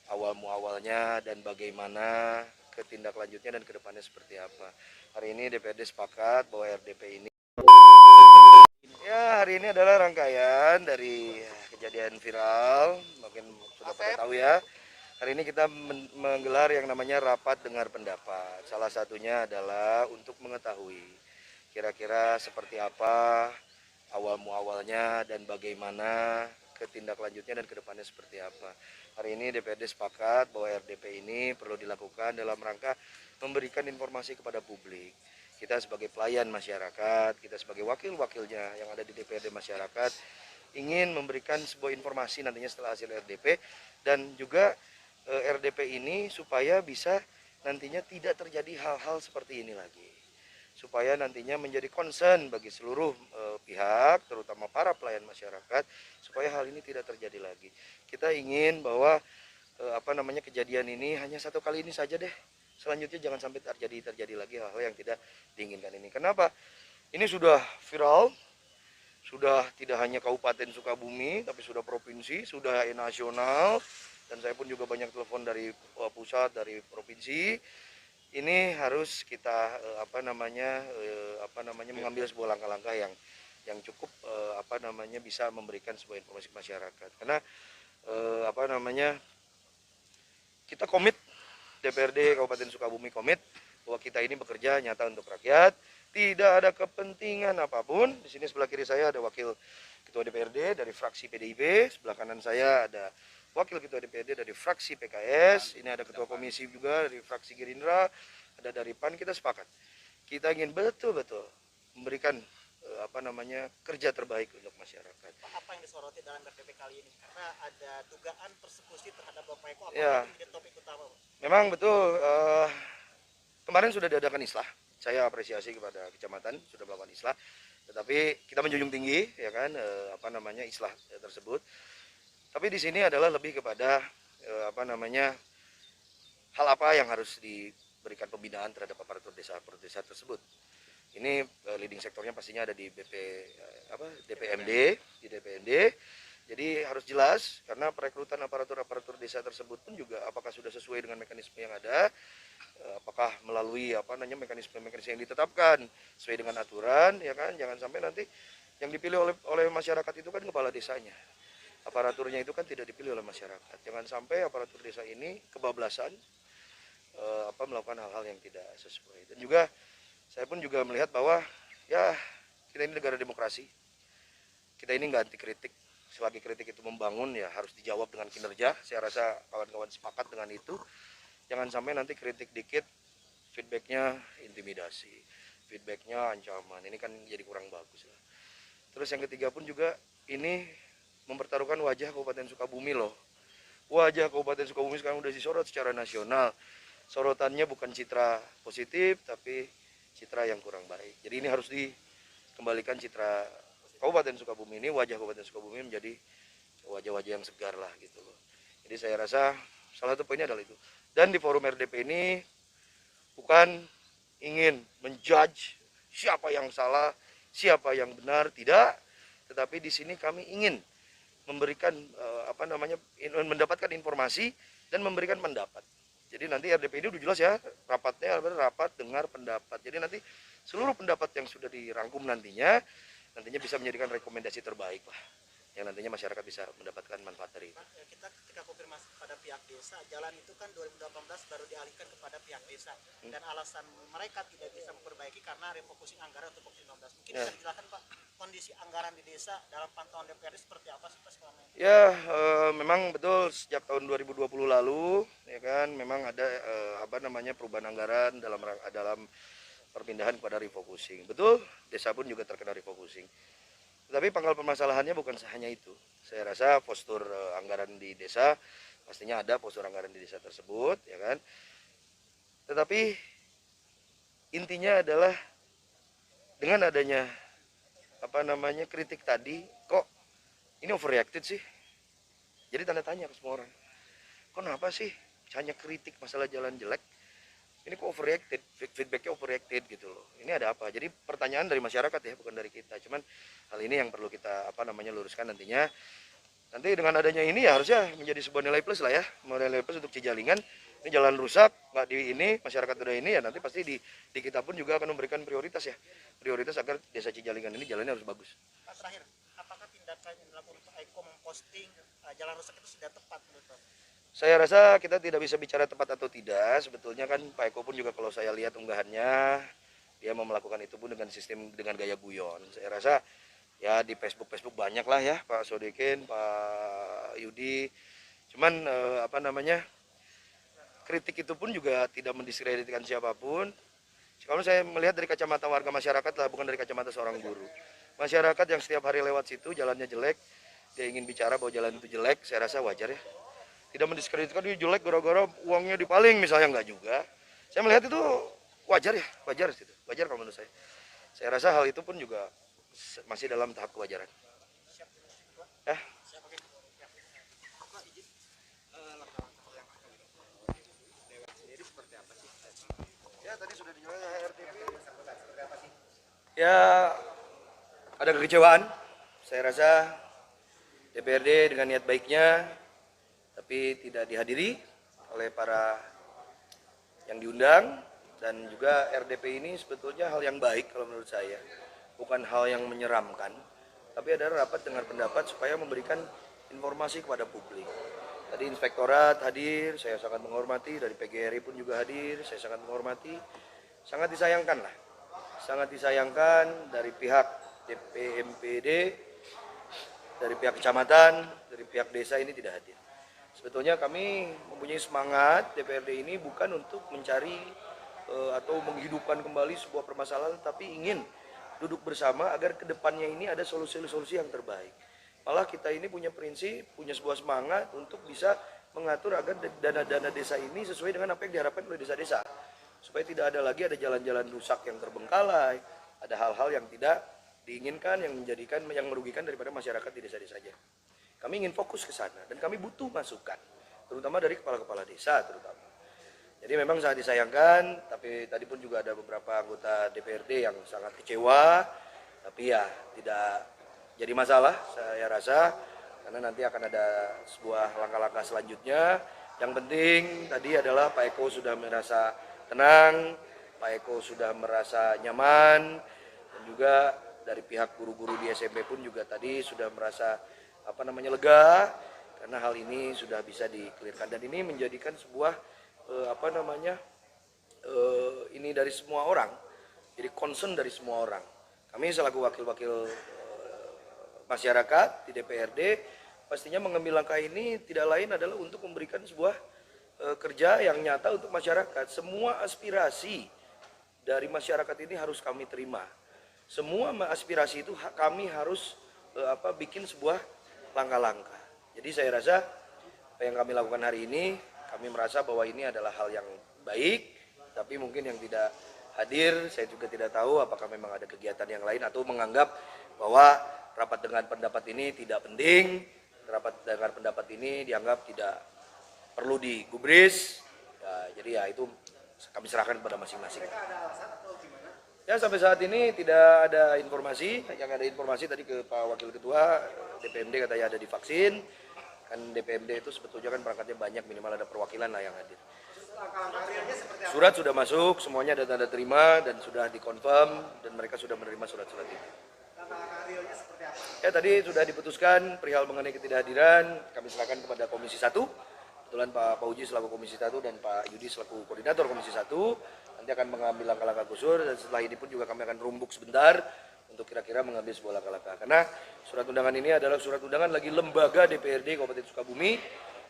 awal muawalnya dan bagaimana ketindaklanjutnya dan kedepannya seperti apa. Hari ini DPRD sepakat bahwa RDP ini hari ini adalah rangkaian dari kejadian viral, mungkin sudah pada tahu ya. Hari ini kita menggelar yang namanya rapat dengar pendapat. Salah satunya adalah untuk mengetahui kira-kira seperti apa awal muawalnya dan bagaimana ketindaklanjutnya dan kedepannya seperti apa. Hari ini DPRD sepakat bahwa RDP ini perlu dilakukan dalam rangka memberikan informasi kepada publik. Kita sebagai pelayan masyarakat, kita sebagai wakil-wakilnya yang ada di DPRD masyarakat, ingin memberikan sebuah informasi nantinya setelah hasil RDP, dan juga RDP ini supaya bisa nantinya tidak terjadi hal-hal seperti ini lagi, supaya nantinya menjadi concern bagi seluruh pihak, terutama para pelayan masyarakat, supaya hal ini tidak terjadi lagi. Kita ingin bahwa kejadian ini hanya satu kali ini saja deh. Selanjutnya jangan sampai terjadi lagi hal-hal yang tidak diinginkan ini. Kenapa? Ini sudah viral, sudah tidak hanya Kabupaten Sukabumi, tapi sudah provinsi, sudah nasional, dan saya pun juga banyak telepon dari pusat, dari provinsi. Ini harus kita mengambil sebuah langkah-langkah yang cukup bisa memberikan sebuah informasi ke masyarakat. Karena kita komit, DPRD Kabupaten Sukabumi komit bahwa kita ini bekerja nyata untuk rakyat, tidak ada kepentingan apapun. Di sini sebelah kiri saya ada wakil ketua DPRD dari fraksi PDIP, sebelah kanan saya ada wakil ketua DPRD dari fraksi PKS, ini ada ketua komisi juga dari fraksi Gerindra, ada dari PAN. Kita sepakat, kita ingin betul-betul memberikan kerja terbaik untuk masyarakat. Apa yang disoroti dalam RDP kali ini? Karena ada dugaan persekusi terhadap Bapak Eko, apa ya, yang menjadi topik utama? Memang betul, kemarin sudah diadakan islah. Saya apresiasi kepada kecamatan sudah melakukan islah, tetapi kita menjunjung tinggi ya kan islah tersebut. Tapi di sini adalah lebih kepada hal apa yang harus diberikan pembinaan terhadap aparatur desa tersebut. Ini leading sektornya pastinya ada di DPMD, di DPMD. Jadi harus jelas, karena perekrutan aparatur desa tersebut pun juga apakah sudah sesuai dengan mekanisme yang ada, apakah melalui mekanisme yang ditetapkan sesuai dengan aturan, ya kan? Jangan sampai nanti yang dipilih oleh masyarakat itu kan kepala desanya. Aparaturnya itu kan tidak dipilih oleh masyarakat. Jangan sampai aparatur desa ini kebablasan melakukan hal-hal yang tidak sesuai. Dan juga saya pun juga melihat bahwa ya kita ini negara demokrasi. Kita ini nggak anti kritik. Selagi kritik itu membangun ya harus dijawab dengan kinerja. Saya rasa kawan-kawan sepakat dengan itu. Jangan sampai nanti kritik dikit, feedbacknya intimidasi, feedbacknya ancaman. Ini kan jadi kurang bagus lah. Terus yang ketiga pun juga ini mempertaruhkan wajah Kabupaten Sukabumi loh. Wajah Kabupaten Sukabumi sekarang udah disorot secara nasional. Sorotannya bukan citra positif, tapi citra yang kurang baik. Jadi ini harus dikembalikan citra Kabupaten Sukabumi ini, wajah Kabupaten Sukabumi menjadi wajah-wajah yang segar lah gitu loh. Jadi saya rasa salah satu poinnya adalah itu. Dan di forum RDP ini bukan ingin menjudge siapa yang salah, siapa yang benar, tidak. Tetapi di sini kami ingin memberikan mendapatkan informasi dan memberikan pendapat. Jadi nanti RDP ini udah jelas ya, rapatnya adalah rapat dengar pendapat. Jadi nanti seluruh pendapat yang sudah dirangkum nantinya bisa menjadikan rekomendasi terbaik lah, yang nantinya masyarakat bisa mendapatkan manfaat dari itu. Kita ketika konfirmasi kepada pihak desa, jalan itu kan 2018 baru dialihkan kepada pihak desa, dan alasan mereka tidak bisa memperbaiki karena refocusing anggaran untuk COVID-19. Mungkin bisa dijelaskan Pak, kondisi anggaran di desa dalam pantauan DPRD seperti apa sih Pak sekarang? Ya, memang betul sejak tahun 2020 lalu ya kan memang ada perubahan anggaran dalam perpindahan kepada refocusing. Betul, desa pun juga terkena refocusing. Tetapi pangkal permasalahannya bukan hanya itu. Saya rasa postur anggaran di desa pastinya ada postur anggaran di desa tersebut, ya kan. Tetapi intinya adalah dengan adanya kritik tadi, kok ini overreacted sih. Jadi tanda tanya ke semua orang. Kenapa sih hanya kritik masalah jalan jelek? Ini kok overreacted, feedbacknya overreacted gitu loh. Ini ada apa? Jadi pertanyaan dari masyarakat ya, bukan dari kita. Cuman hal ini yang perlu kita luruskan nantinya. Nanti dengan adanya ini ya harusnya menjadi sebuah nilai plus lah ya, nilai plus untuk Cijalingan. Ini jalan rusak, nggak di ini, masyarakat udah ini ya nanti pasti di kita pun juga akan memberikan prioritas ya. Prioritas agar desa Cijalingan ini jalannya harus bagus. Pak, terakhir, apakah tindakan yang dilakukan untuk Eko memposting jalan rusak itu sudah tepat menurut Pak? Saya rasa kita tidak bisa bicara tepat atau tidak. Sebetulnya kan Pak Eko pun juga kalau saya lihat unggahannya, dia mau melakukan itu pun dengan sistem dengan gaya guyon. Saya rasa ya di Facebook banyak lah ya Pak Sodikin, Pak Yudi. Cuman apa namanya, kritik itu pun juga tidak mendiskreditkan siapapun. Kalau saya melihat dari kacamata warga masyarakat lah, bukan dari kacamata seorang guru. Masyarakat yang setiap hari lewat situ jalannya jelek, dia ingin bicara bahwa jalan itu jelek, saya rasa wajar ya. Tidak mendiskreditkan dia jelek gara-gara uangnya dipaling misalnya, enggak juga. Saya melihat itu wajar ya, wajar kalau menurut saya. Saya rasa hal itu pun juga masih dalam tahap kewajaran. Ya. Ya tadi sudah dijelaskan RTP. Ya ada kekecewaan. Saya rasa DPRD dengan niat baiknya, tapi tidak dihadiri oleh para yang diundang, dan juga RDP ini sebetulnya hal yang baik kalau menurut saya, bukan hal yang menyeramkan, tapi ada rapat dengar pendapat supaya memberikan informasi kepada publik. Tadi inspektorat hadir, saya sangat menghormati, dari PGRI pun juga hadir, saya sangat menghormati. Sangat disayangkan lah, sangat disayangkan dari pihak DPMPD, dari pihak kecamatan, dari pihak desa ini tidak hadir. Sebetulnya kami mempunyai semangat DPRD ini bukan untuk mencari atau menghidupkan kembali sebuah permasalahan, tapi ingin duduk bersama agar kedepannya ini ada solusi-solusi yang terbaik. Malah kita ini punya prinsip, punya sebuah semangat untuk bisa mengatur agar dana-dana desa ini sesuai dengan apa yang diharapkan oleh desa-desa. Supaya tidak ada lagi ada jalan-jalan rusak yang terbengkalai, ada hal-hal yang tidak diinginkan, yang merugikan daripada masyarakat di desa-desanya. Kami ingin fokus ke sana dan kami butuh masukan, terutama dari kepala-kepala desa terutama. Jadi memang sangat disayangkan, tapi tadi pun juga ada beberapa anggota DPRD yang sangat kecewa, tapi ya tidak jadi masalah saya rasa, karena nanti akan ada sebuah langkah-langkah selanjutnya. Yang penting tadi adalah Pak Eko sudah merasa tenang, Pak Eko sudah merasa nyaman, dan juga dari pihak guru-guru di SMP pun juga tadi sudah merasa lega, karena hal ini sudah bisa dikelirkan, dan ini menjadikan sebuah ini dari semua orang, jadi concern dari semua orang. Kami selaku wakil-wakil masyarakat di DPRD pastinya mengambil langkah ini tidak lain adalah untuk memberikan sebuah kerja yang nyata untuk masyarakat. Semua aspirasi dari masyarakat ini harus kami terima. Semua aspirasi itu kami harus bikin sebuah langkah-langkah. Jadi saya rasa apa yang kami lakukan hari ini, kami merasa bahwa ini adalah hal yang baik, tapi mungkin yang tidak hadir, saya juga tidak tahu apakah memang ada kegiatan yang lain atau menganggap bahwa rapat dengan pendapat ini tidak penting, rapat dengan pendapat ini dianggap tidak perlu digubris. Ya, jadi ya itu kami serahkan kepada masing-masing. Ya sampai saat ini tidak ada informasi, yang ada informasi tadi ke Pak Wakil Ketua DPMD katanya ada divaksin. Kan DPMD itu sebetulnya kan perangkatnya banyak, minimal ada perwakilan lah yang hadir. Surat sudah masuk, semuanya ada tanda terima dan sudah dikonfirm dan mereka sudah menerima surat-surat itu. Ya tadi sudah diputuskan perihal mengenai ketidakhadiran, kami serahkan kepada Komisi 1. Kebetulan Pak Uji selaku Komisi 1 dan Pak Yudi selaku Koordinator Komisi 1. Nanti akan mengambil langkah-langkah khusus, dan setelah ini pun juga kami akan rumbuk sebentar untuk kira-kira mengambil sebuah langkah-langkah. Karena surat undangan ini adalah surat undangan lagi lembaga DPRD Kabupaten Sukabumi,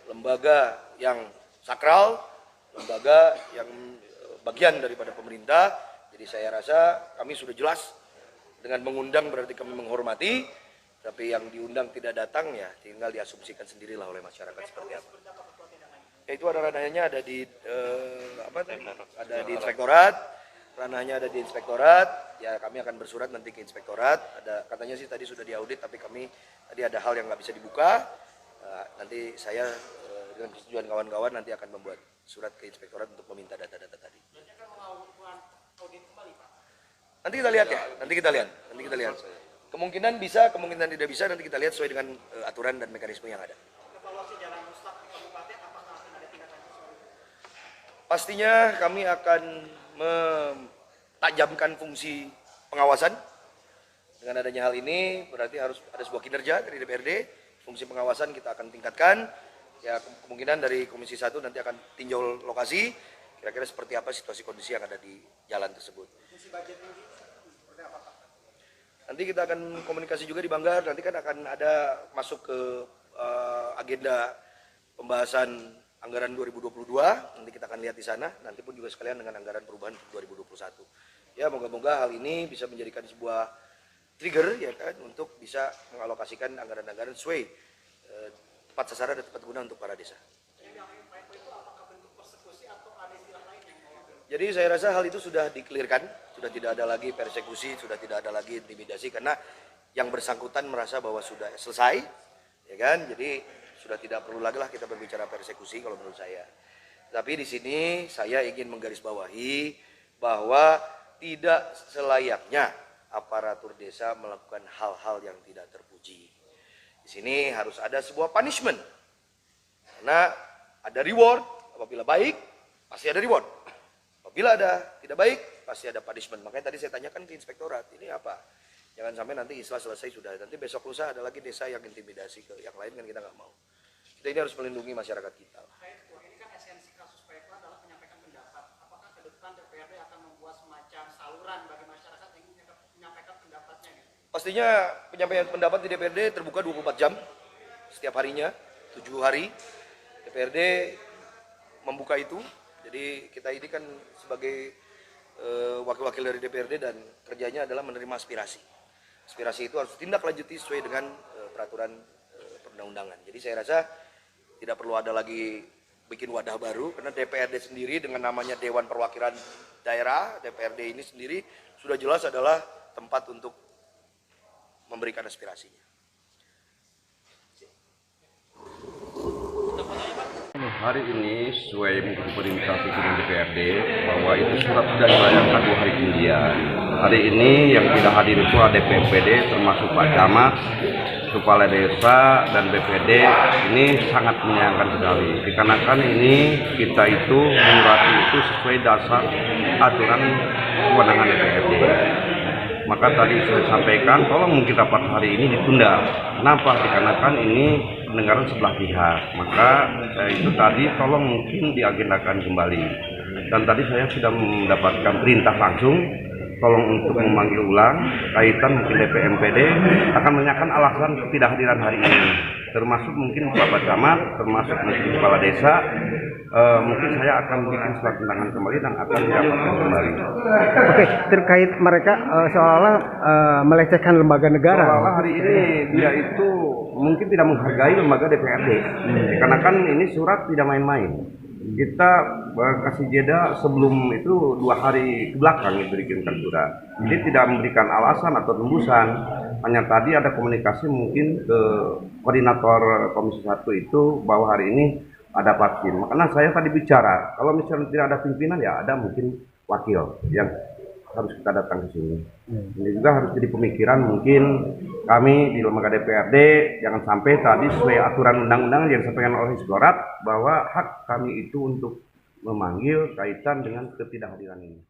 lembaga yang sakral, lembaga yang bagian daripada pemerintah. Jadi saya rasa kami sudah jelas. Dengan mengundang berarti kami menghormati, tapi yang diundang tidak datang ya tinggal diasumsikan sendirilah oleh masyarakat seperti apa. Ya, itu ada ranahnya ada di ada di inspektorat, ranahnya ada di inspektorat. Ya kami akan bersurat nanti ke inspektorat. Ada katanya sih tadi sudah diaudit, tapi kami tadi ada hal yang nggak bisa dibuka. Nanti saya dengan persetujuan kawan-kawan nanti akan membuat surat ke inspektorat untuk meminta data-data tadi. Nanti kita lihat ya, nanti kita lihat. Kemungkinan bisa, kemungkinan tidak bisa, nanti kita lihat sesuai dengan aturan dan mekanisme yang ada. Evaluasi jalan rusak di kabupaten, apakah akan ada tindakan sesuai? Pastinya kami akan mentajamkan fungsi pengawasan. Dengan adanya hal ini berarti harus ada sebuah kinerja dari DPRD. Fungsi pengawasan kita akan tingkatkan. Ya, kemungkinan dari Komisi 1 nanti akan tinjau lokasi. Kira-kira seperti apa situasi kondisi yang ada di jalan tersebut. Fungsi budget ini seperti apa, Pak? Nanti kita akan komunikasi juga di Banggar. Nanti kan akan ada masuk ke agenda pembahasan anggaran 2022. Nanti kita akan lihat di sana. Nanti pun juga sekalian dengan anggaran perubahan 2021. Ya, moga-moga hal ini bisa menjadikan sebuah trigger ya kan untuk bisa mengalokasikan anggaran-anggaran sesuai tepat sasaran dan tepat guna untuk para desa. Jadi saya rasa hal itu sudah dikelirkan, sudah tidak ada lagi persekusi, sudah tidak ada lagi intimidasi karena yang bersangkutan merasa bahwa sudah selesai, ya kan? Jadi sudah tidak perlu lagi lah kita berbicara persekusi kalau menurut saya. Tapi di sini saya ingin menggarisbawahi bahwa tidak selayaknya aparatur desa melakukan hal-hal yang tidak terpuji. Di sini harus ada sebuah punishment. Karena ada reward, apabila baik pasti ada reward. Apabila ada tidak baik pasti ada punishment. Makanya tadi saya tanyakan ke inspektorat, ini apa? Jangan sampai nanti istilah selesai sudah. Nanti besok lusa ada lagi desa yang intimidasi ke yang lain, kan kita nggak mau. Kita ini harus melindungi masyarakat kita. Ini kan esensi kasus PK adalah menyampaikan pendapat. Apakah ke depan DPRD akan membuat semacam saluran bagi masyarakat yang ingin menyampaikan pendapatnya? Pastinya penyampaian pendapat di DPRD terbuka 24 jam setiap harinya, 7 hari. DPRD membuka itu. Jadi kita ini kan sebagai wakil-wakil dari DPRD dan kerjanya adalah menerima aspirasi. Aspirasi itu harus ditindaklanjuti sesuai dengan peraturan perundang-undangan. Jadi saya rasa tidak perlu ada lagi bikin wadah baru karena DPRD sendiri dengan namanya Dewan Perwakilan Daerah, DPRD ini sendiri sudah jelas adalah tempat untuk memberikan aspirasinya. Hari ini sesuai mungkin perintah pimpinan DPRD bahwa itu surat sudah dilayangkan 2 hari kemudian. Hari ini yang tidak hadir itu ada BPD termasuk Pak Camat, Kepala Desa dan BPD. Ini sangat menyayangkan sekali. Dikarenakan ini kita itu menyurati itu sesuai dasar aturan kewenangan DPRD. Maka tadi saya sampaikan, tolong mungkin rapat hari ini ditunda. Kenapa? Dikarenakan ini pendengaran sebelah pihak. Maka itu tadi tolong mungkin diagendakan kembali. Dan tadi saya sudah mendapatkan perintah langsung, tolong untuk memanggil ulang kaitan mungkin DPMPD akan menanyakan alasan ketidakhadiran hari ini. Termasuk mungkin Bapak Camat, termasuk mungkin Kepala Desa. Mungkin saya akan bikin surat undangan kembali dan akan didapatkan kembali. Oke, terkait mereka seolah-olah melecehkan lembaga negara. Seolah-olah hari ini dia itu mungkin tidak menghargai lembaga DPRD. Karena kan ini surat tidak main-main. Kita kasih jeda sebelum itu 2 hari ke belakang itu dikirimkan surat. Jadi tidak memberikan alasan atau tembusan. Hanya tadi ada komunikasi mungkin ke koordinator Komisi 1 itu bahwa hari ini ada vaksin. Makanya saya tadi bicara, kalau misalnya tidak ada pimpinan ya ada mungkin wakil yang harus kita datang ke sini. Ini juga harus jadi pemikiran mungkin kami di lembaga DPRD jangan sampai tadi sesuai aturan undang-undang yang disampaikan oleh Inspektorat bahwa hak kami itu untuk memanggil kaitan dengan ketidakhadiran ini.